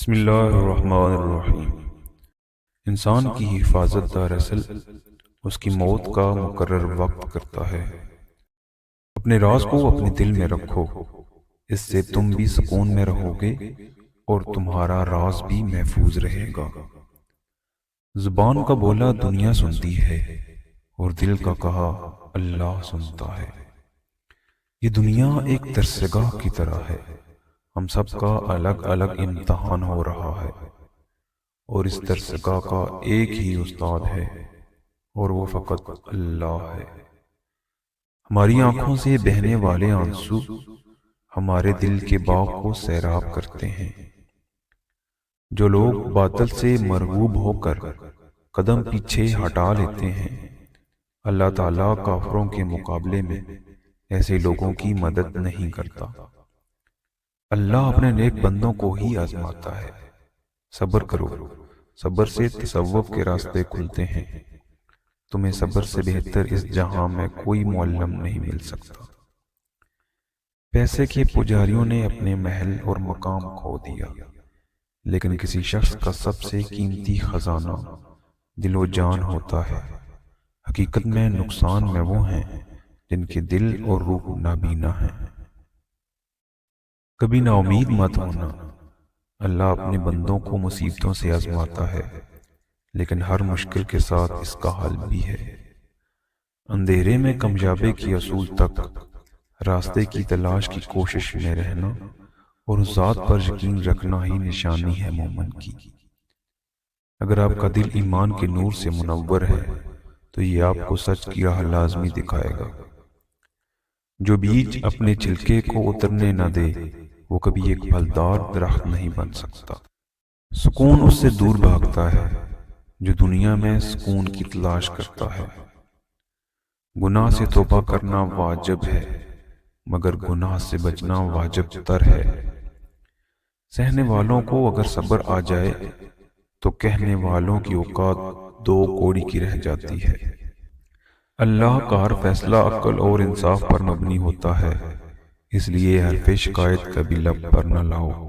بسم اللہ الرحمن الرحیم۔ انسان کی حفاظت دراصل اس کی موت کا مقرر وقت کرتا ہے۔ اپنے راز کو اپنے دل میں رکھو، اس سے تم بھی سکون میں رہو گے اور تمہارا راز بھی محفوظ رہے گا۔ زبان کا بولا دنیا سنتی ہے اور دل کا کہا اللہ سنتا ہے۔ یہ دنیا ایک درسگاہ کی طرح ہے، ہم سب کا الگ الگ امتحان ہو رہا ہے، اور اس درسگاہ کا ایک ہی استاد ہے اور وہ فقط اللہ ہے۔ ہماری آنکھوں سے بہنے والے آنسو ہمارے دل کے باغ کو سیراب کرتے ہیں۔ جو لوگ باطل سے مرغوب ہو کر قدم پیچھے ہٹا لیتے ہیں، اللہ تعالیٰ کافروں کے مقابلے میں ایسے لوگوں کی مدد نہیں کرتا۔ اللہ اپنے نیک بندوں کو ہی آزماتا ہے۔ صبر کرو، صبر سے تصوف کے راستے کھلتے ہیں۔ تمہیں صبر سے بہتر اس جہاں میں کوئی معلم نہیں مل سکتا۔ پیسے کے پجاریوں نے اپنے محل اور مقام کھو دیا، لیکن کسی شخص کا سب سے قیمتی خزانہ دل و جان ہوتا ہے۔ حقیقت میں نقصان میں وہ ہیں جن کے دل اور روح نابینا ہیں۔ کبھی نا امید مت ہونا۔ اللہ اپنے بندوں کو مصیبتوں سے آزماتا ہے، لیکن ہر مشکل کے ساتھ اس کا حل بھی ہے۔ اندھیرے میں کامیابی کے اصول تک راستے کی تلاش کی کوشش میں رہنا اور اس ذات پر یقین رکھنا ہی نشانی ہے مومن کی۔ اگر آپ کا دل ایمان کے نور سے منور ہے تو یہ آپ کو سچ کی راہ لازمی دکھائے گا۔ جو بیج اپنے چھلکے کو اترنے نہ دے وہ کبھی ایک پھلدار درخت نہیں بن سکتا۔ سکون اس سے دور بھاگتا ہے جو دنیا میں سکون کی تلاش کرتا ہے۔ گناہ سے توبہ کرنا واجب ہے، مگر گناہ سے بچنا واجب تر ہے۔ سہنے والوں کو اگر صبر آ جائے تو کہنے والوں کی اوقات دو کوڑی کی رہ جاتی ہے۔ اللہ کا ہر فیصلہ عقل اور انصاف پر مبنی ہوتا ہے، اس لیے حرف شکایت کبھی لب پر نہ لاؤ۔